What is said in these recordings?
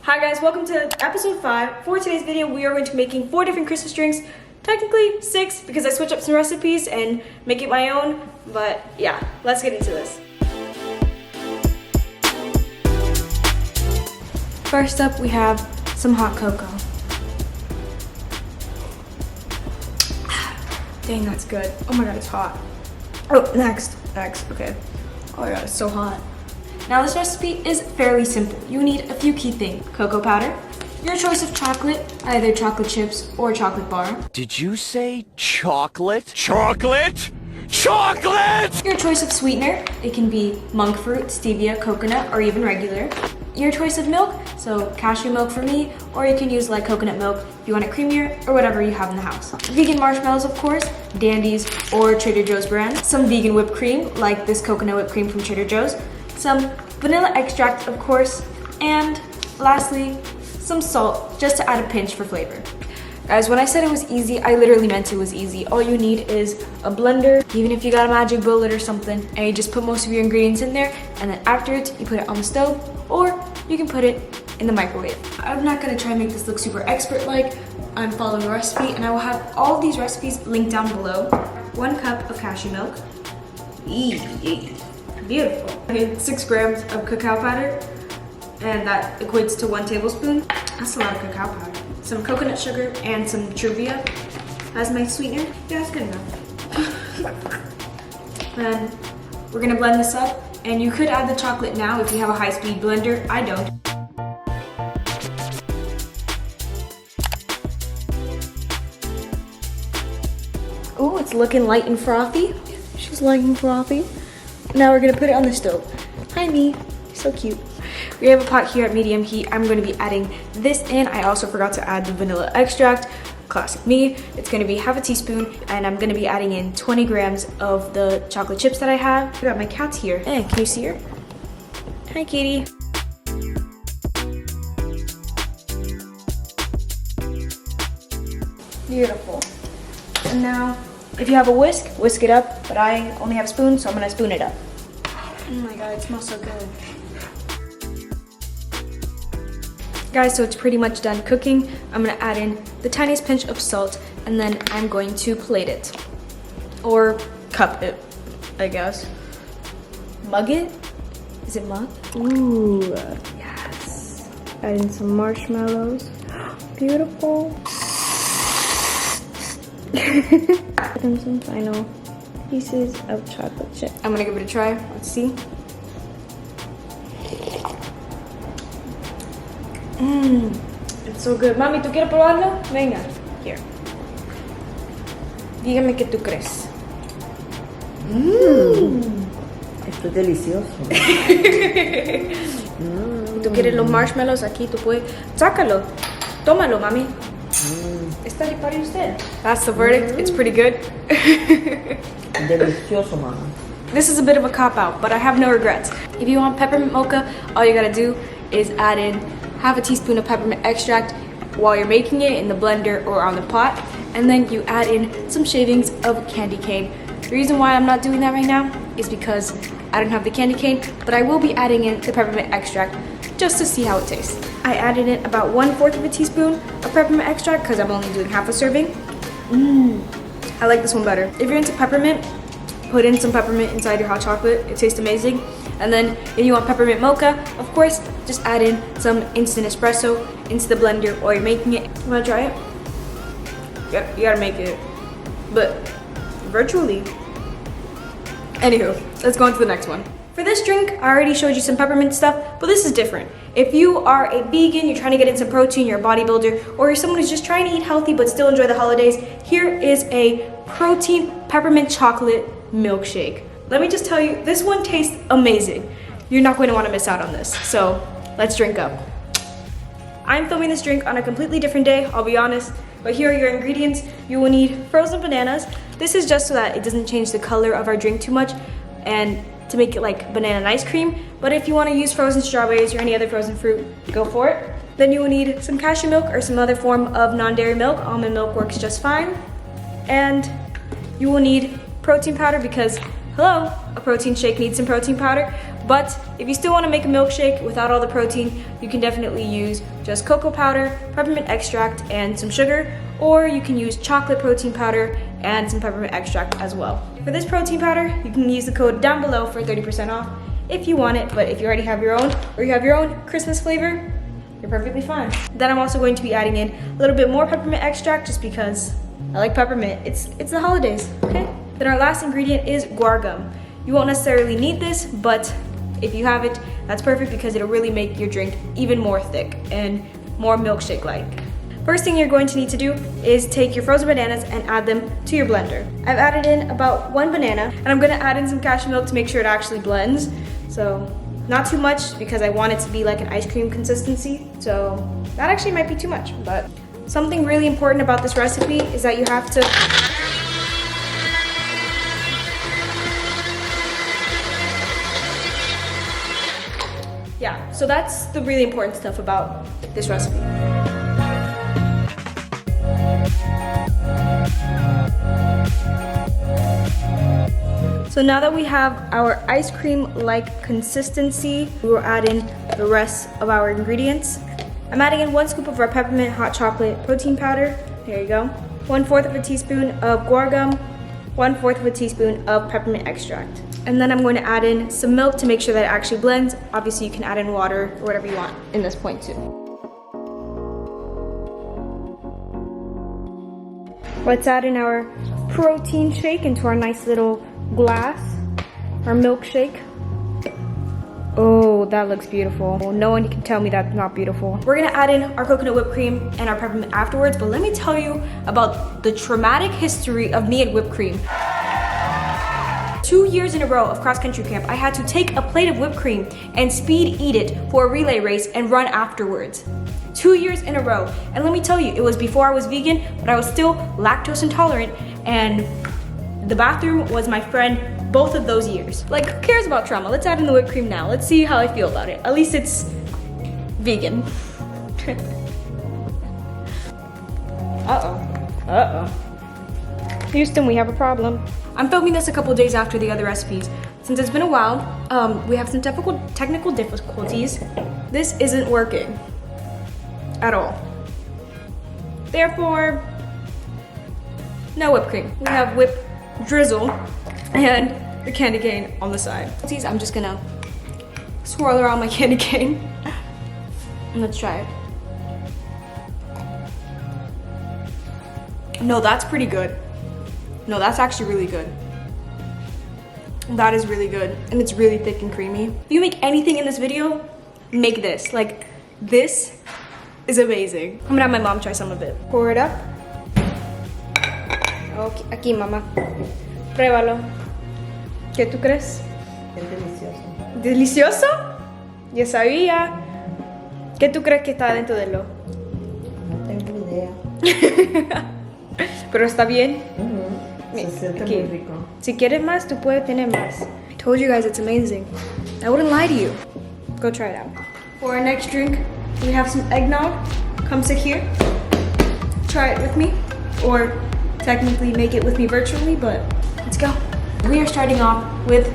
Hi guys, welcome to episode 5. For today's video, we are going to be making 4 different Christmas drinks. Technically 6 because I switch up some recipes and make it my own. But yeah, let's get into this. First up, we have some hot cocoa. Dang, that's good. Oh my god, it's hot. Oh, next, okay. Oh my god, it's so hot. Now this recipe is fairly simple. You need a few key things. Cocoa powder, your choice of chocolate, either chocolate chips or chocolate bar. Did you say chocolate? Chocolate? Chocolate! Your choice of sweetener, it can be monk fruit, stevia, coconut, or even regular. Your choice of milk, so cashew milk for me, or you can use like coconut milk if you want it creamier, or whatever you have in the house. Vegan marshmallows, of course, Dandies or Trader Joe's brand. Some vegan whipped cream, like this coconut whipped cream from Trader Joe's. Some vanilla extract, of course, and lastly, some salt, just to add a pinch for flavor. Guys, when I said it was easy, I literally meant it was easy. All you need is a blender, even if you got a magic bullet or something, and you just put most of your ingredients in there, and then afterwards, you put it on the stove, or you can put it in the microwave. I'm not gonna try and make this look super expert-like. I'm following a recipe, and I will have all of these recipes linked down below. 1 cup of cashew milk. Beautiful. I need 6 grams of cacao powder, and that equates to 1 tablespoon. That's a lot of cacao powder. Some coconut sugar and some Truvia as my sweetener. Yeah, that's good enough. Then we're gonna blend this up, and you could add the chocolate now if you have a high-speed blender. I don't. Ooh, it's looking light and frothy. She's light and frothy. Now we're gonna put it on the stove. Hi, me. So cute. We have a pot here at medium heat. I'm going to be adding this in. I also forgot to add the vanilla extract. Classic me. It's going to be half a teaspoon, and I'm going to be adding in 20 grams of the chocolate chips that I have. I got my cats here. Hey, can you see her? Hi, kitty. Beautiful. And now, if you have a whisk, whisk it up, but I only have a spoon, so I'm going to spoon it up. Oh my god, it smells so good. Guys, so it's pretty much done cooking. I'm gonna add in the tiniest pinch of salt, and then I'm going to plate it. Or cup it, I guess. Mug it? Is it mug? Ooh, yes. Add in some marshmallows. Beautiful. Add in some final pieces of chocolate chip. I'm gonna give it a try. Let's see. It's so good. Mami, ¿tú quieres probarlo? Venga. Here. Dígame qué tú crees. Esto es delicioso. ¿Tú quieres los marshmallows aquí? Tú puedes. Sácalo. Tómalo, mami. Está ahí para usted. That's the verdict. It's pretty good. Delicioso, mama. This is a bit of a cop-out, but I have no regrets. If you want peppermint mocha, all you gotta do is add in half a teaspoon of peppermint extract while you're making it in the blender or on the pot, and then you add in some shavings of candy cane. The reason why I'm not doing that right now is because I don't have the candy cane, but I will be adding in the peppermint extract just to see how it tastes. I added in about 1/4 of a teaspoon of peppermint extract because I'm only doing half a serving. I like this one better. If you're into peppermint, put in some peppermint inside your hot chocolate. It tastes amazing. And then if you want peppermint mocha, of course, just add in some instant espresso into the blender while you're making it. You wanna try it? Yep, you gotta make it, but virtually. Anywho, let's go on to the next one. For this drink, I already showed you some peppermint stuff, but this is different. If you are a vegan, you're trying to get in some protein, you're a bodybuilder, or you're someone who's just trying to eat healthy but still enjoy the holidays, here is a protein peppermint chocolate milkshake. Let me just tell you, this one tastes amazing. You're not going to want to miss out on this. So let's drink up. I'm filming this drink on a completely different day, I'll be honest, but here are your ingredients. You will need frozen bananas. This is just so that it doesn't change the color of our drink too much and to make it like banana and ice cream. But if you want to use frozen strawberries or any other frozen fruit, go for it. Then you will need some cashew milk or some other form of non-dairy milk. Almond milk works just fine. And you will need protein powder because, hello, a protein shake needs some protein powder. But if you still want to make a milkshake without all the protein, you can definitely use just cocoa powder, peppermint extract, and some sugar, or you can use chocolate protein powder and some peppermint extract as well. For this protein powder, you can use the code down below for 30% off if you want it, but if you already have your own, or you have your own Christmas flavor, you're perfectly fine. Then I'm also going to be adding in a little bit more peppermint extract just because I like peppermint. It's the holidays, okay? Then our last ingredient is guar gum. You won't necessarily need this, but if you have it, that's perfect because it'll really make your drink even more thick and more milkshake-like. First thing you're going to need to do is take your frozen bananas and add them to your blender. I've added in about 1 banana, and I'm gonna add in some cashew milk to make sure it actually blends. So not too much because I want it to be like an ice cream consistency. So that actually might be too much, but something really important about this recipe is that you have to so that's the really important stuff about this recipe. So now that we have our ice cream-like consistency, we will add in the rest of our ingredients. I'm adding in 1 scoop of our peppermint hot chocolate protein powder. There you go. 1/4 of a teaspoon of guar gum, 1/4 of a teaspoon of peppermint extract. And then I'm going to add in some milk to make sure that it actually blends. Obviously you can add in water or whatever you want in this point too. Let's add in our protein shake into our nice little glass, our milkshake. Oh, that looks beautiful. No one can tell me that's not beautiful. We're gonna add in our coconut whipped cream and our peppermint afterwards, but let me tell you about the traumatic history of me and whipped cream. 2 years in a row of cross-country camp, I had to take a plate of whipped cream and speed eat it for a relay race and run afterwards. 2 years in a row. And let me tell you, it was before I was vegan, but I was still lactose intolerant, and the bathroom was my friend both of those years. Like, who cares about trauma? Let's add in the whipped cream now. Let's see how I feel about it. At least it's vegan. Uh-oh. Houston, we have a problem. I'm filming this a couple days after the other recipes. Since it's been a while, we have some technical difficulties. This isn't working at all. Therefore, no whipped cream. We have whipped drizzle and the candy cane on the side. I'm just gonna swirl around my candy cane. And let's try it. No, that's pretty good. No, that's actually really good. That is really good, and it's really thick and creamy. If you make anything in this video, make this. Like, this is amazing. I'm gonna have my mom try some of it. Pour it up. Okay, aquí, mamá. Pruébalo. ¿Qué tú crees? Es delicioso. ¿Delicioso? Ya sabía. ¿Qué tú crees que está dentro de lo? No tengo idea. Pero está bien. Se siente muy rico. Si quieres más, tú puedes tener más. I told you guys it's amazing. I wouldn't lie to you. Go try it out. For our next drink, we have some eggnog. Come sit here. Try it with me. Or technically make it with me virtually, but let's go. We are starting off with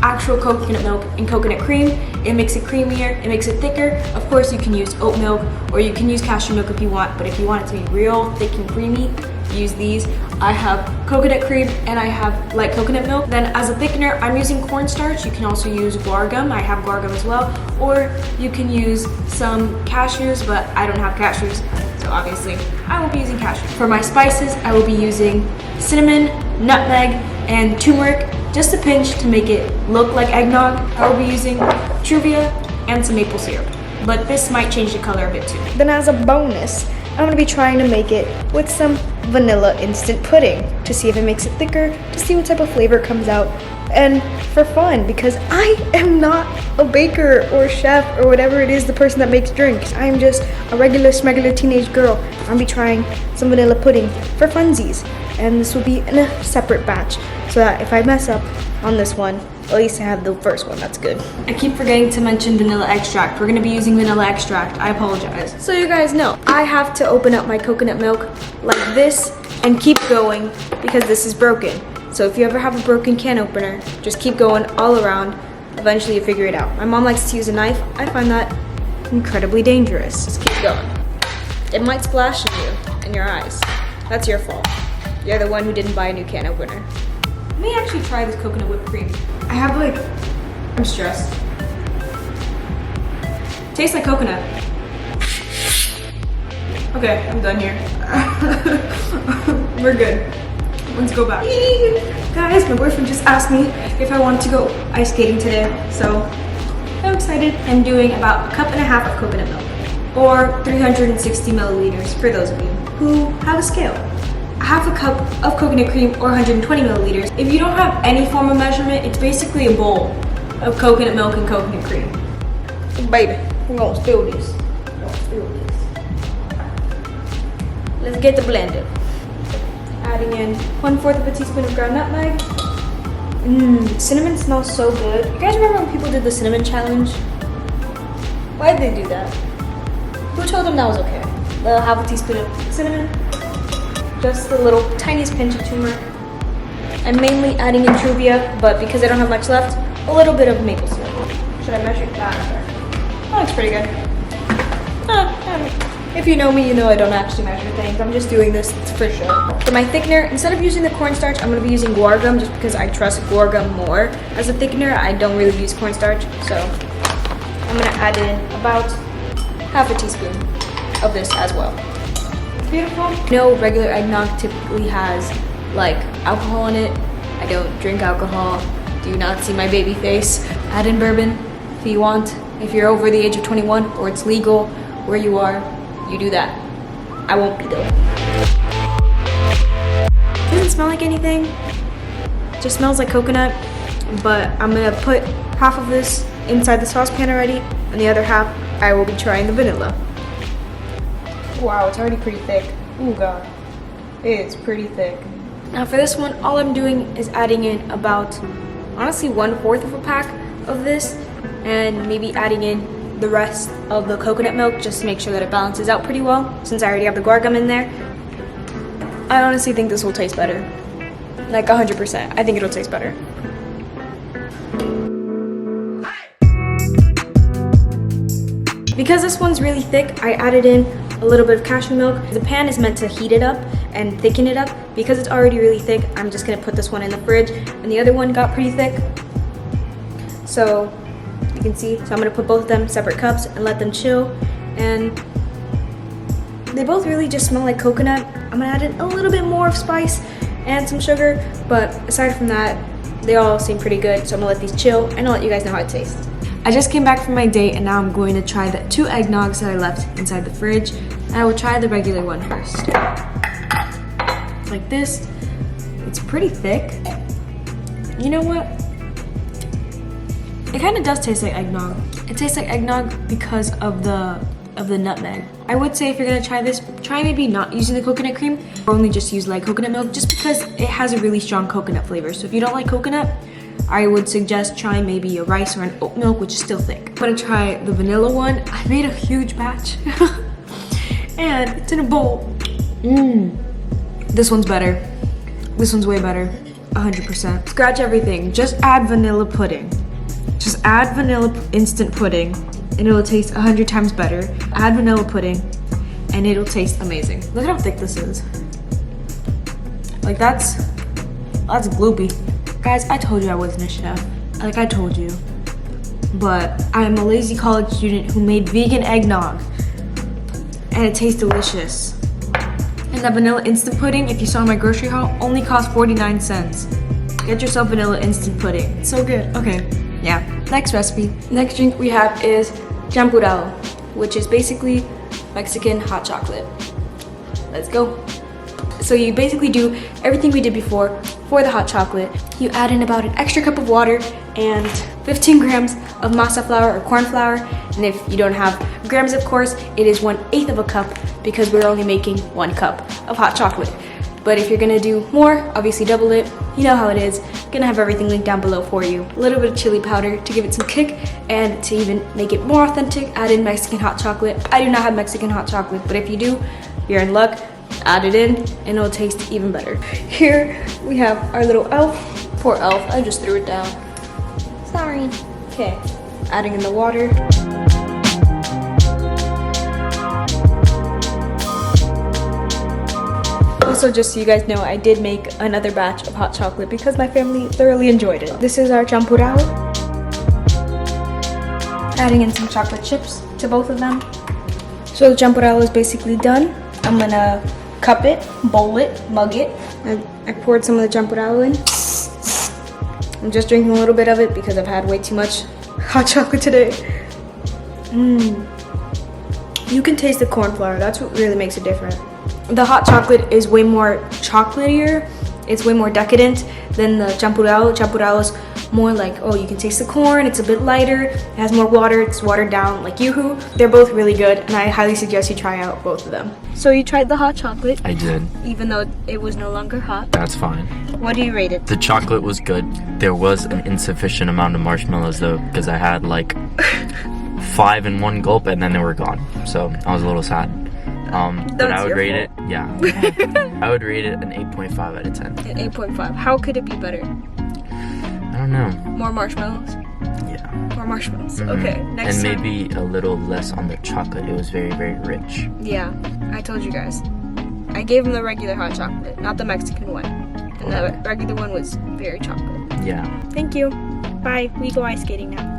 actual coconut milk and coconut cream. It makes it creamier, it makes it thicker. Of course, you can use oat milk or you can use cashew milk if you want, but if you want it to be real thick and creamy, use these. I have coconut cream and I have light coconut milk. Then as a thickener, I'm using cornstarch. You can also use guar gum. I have guar gum as well. Or you can use some cashews, but I don't have cashews, so obviously I won't be using cashews. For my spices, I will be using cinnamon, nutmeg, and turmeric, just a pinch to make it look like eggnog. I will be using truvia and some maple syrup, but this might change the color a bit too. Then as a bonus, I'm gonna be trying to make it with some vanilla instant pudding to see if it makes it thicker, to see what type of flavor comes out, and for fun, because I am not a baker or chef or whatever it is, the person that makes drinks. I am just a regular smegular teenage girl. I'm gonna be trying some vanilla pudding for funsies, and this will be in a separate batch, so that if I mess up on this one, at least I have the first one. That's good. I keep forgetting to mention vanilla extract. We're gonna be using vanilla extract. I apologize. So you guys know, I have to open up my coconut milk like this and keep going because this is broken. So if you ever have a broken can opener, just keep going all around eventually you figure it out. My mom likes to use a knife. I find that incredibly dangerous. Just keep going. It might splash on you in your eyes. That's your fault. You're the one who didn't buy a new can opener. Let me actually try this coconut whipped cream. I'm stressed. Tastes like coconut. Okay, I'm done here. We're good. Let's go back. Guys, my boyfriend just asked me if I wanted to go ice skating today, so I'm excited. I'm doing about 1.5 cups of coconut milk, or 360 milliliters for those of you who have a scale. 1/2 cup of coconut cream, or 120 milliliters. If you don't have any form of measurement, it's basically a bowl of coconut milk and coconut cream. Baby, we're gonna spill this. Let's get the blender. Adding in 1/4 of a teaspoon of ground nutmeg. Cinnamon smells so good. You guys remember when people did the cinnamon challenge? Why did they do that? Who told them that was okay? They'll have a teaspoon of cinnamon, just the little tiniest pinch of turmeric. I'm mainly adding in Truvia, but because I don't have much left, a little bit of maple syrup. Should I measure that? That looks pretty good. If you know me, you know I don't actually measure things. I'm just doing this for sure. For my thickener, instead of using the cornstarch, I'm going to be using guar gum just because I trust guar gum more as a thickener. I don't really use cornstarch, so I'm going to add in about 1/2 teaspoon of this as well. Beautiful. No regular eggnog typically has like alcohol in it. I don't drink alcohol. Do not see my baby face. Add in bourbon if you want. If you're over the age of 21 or it's legal where you are, you do that. I won't be though. Doesn't smell like anything. Just smells like coconut. But I'm gonna put 1/2 of this inside the saucepan already, and the other 1/2 I will be trying the vanilla. Wow, it's already pretty thick. Oh god, it's pretty thick. Now for this one, all I'm doing is adding in about, honestly, 1/4 of a pack of this, and maybe adding in the rest of the coconut milk just to make sure that it balances out pretty well, since I already have the guar gum in there. I honestly think this will taste better. Like 100%. I think it'll taste better. Because this one's really thick, I added in a little bit of cashew milk. The pan is meant to heat it up and thicken it up. Because it's already really thick, I'm just gonna put this one in the fridge, and the other one got pretty thick. So you can see, so I'm gonna put both of them separate cups and let them chill. And they both really just smell like coconut. I'm gonna add in a little bit more of spice and some sugar, but aside from that, they all seem pretty good. So I'm gonna let these chill and I'll let you guys know how it tastes. I just came back from my date and now I'm going to try the 2 eggnogs that I left inside the fridge. And I will try the regular one first. Like this, it's pretty thick. You know what? It kind of does taste like eggnog. It tastes like eggnog because of the nutmeg. I would say if you're gonna try this, try maybe not using the coconut cream, or only just use like coconut milk, just because it has a really strong coconut flavor. So if you don't like coconut, I would suggest trying maybe a rice or an oat milk, which is still thick. I'm gonna try the vanilla one. I made a huge batch, and it's in a bowl. This one's better. This one's way better, 100%. Scratch everything, just add vanilla pudding. Just add vanilla instant pudding and it'll taste 100 times better. Add vanilla pudding and it'll taste amazing. Look at how thick this is. Like that's gloopy. Guys, I told you I wasn't a chef. Like I told you. But I'm a lazy college student who made vegan eggnog. And it tastes delicious. And that vanilla instant pudding, if you saw my grocery haul, only cost 49 cents. Get yourself vanilla instant pudding. It's so good. Okay. Yeah, next recipe. Next drink we have is Champurrado, which is basically Mexican hot chocolate. Let's go. So you basically do everything we did before for the hot chocolate. You add in about an extra cup of water and 15 grams of masa flour or corn flour. And if you don't have grams, of course, it is 1/8 of a cup because we're only making 1 cup of hot chocolate. But if you're gonna do more, obviously double it. You know how it is. Gonna have everything linked down below for you. A little bit of chili powder to give it some kick, and to even make it more authentic, add in Mexican hot chocolate. I do not have Mexican hot chocolate, but if you do, you're in luck. Add it in, and it'll taste even better. Here we have our little elf. Poor elf, I just threw it down. Sorry. Okay, adding in the water. Also, just so you guys know, I did make another batch of hot chocolate because my family thoroughly enjoyed it. This is our champurrado. Adding in some chocolate chips to both of them. So the champurrado is basically done. I'm gonna cup it, bowl it, mug it. I poured some of the champurrado in. I'm just drinking a little bit of it because I've had way too much hot chocolate today. You can taste the corn flour. That's what really makes it different. The hot chocolate is way more chocolatier. It's way more decadent than the champurrado. Champurrado is more like, oh, you can taste the corn. It's a bit lighter. It has more water. It's watered down like Yoo-hoo. They're both really good, and I highly suggest you try out both of them. So you tried the hot chocolate. I did. Even though it was no longer hot. That's fine. What do you rate it? The chocolate was good. There was an insufficient amount of marshmallows though, because I had like 5 in one gulp and then they were gone. So I was a little sad. But I would rate it, yeah. I would rate it an 8.5 out of 10. An 8.5. How could it be better? I don't know. More marshmallows? Yeah. More marshmallows. Mhm. Okay, next and time. maybe a little less on the chocolate. It was very, very rich. Yeah, I told you guys. I gave him the regular hot chocolate, not the Mexican one. And the regular one was very chocolate. Yeah. Thank you. Bye. We go ice skating now.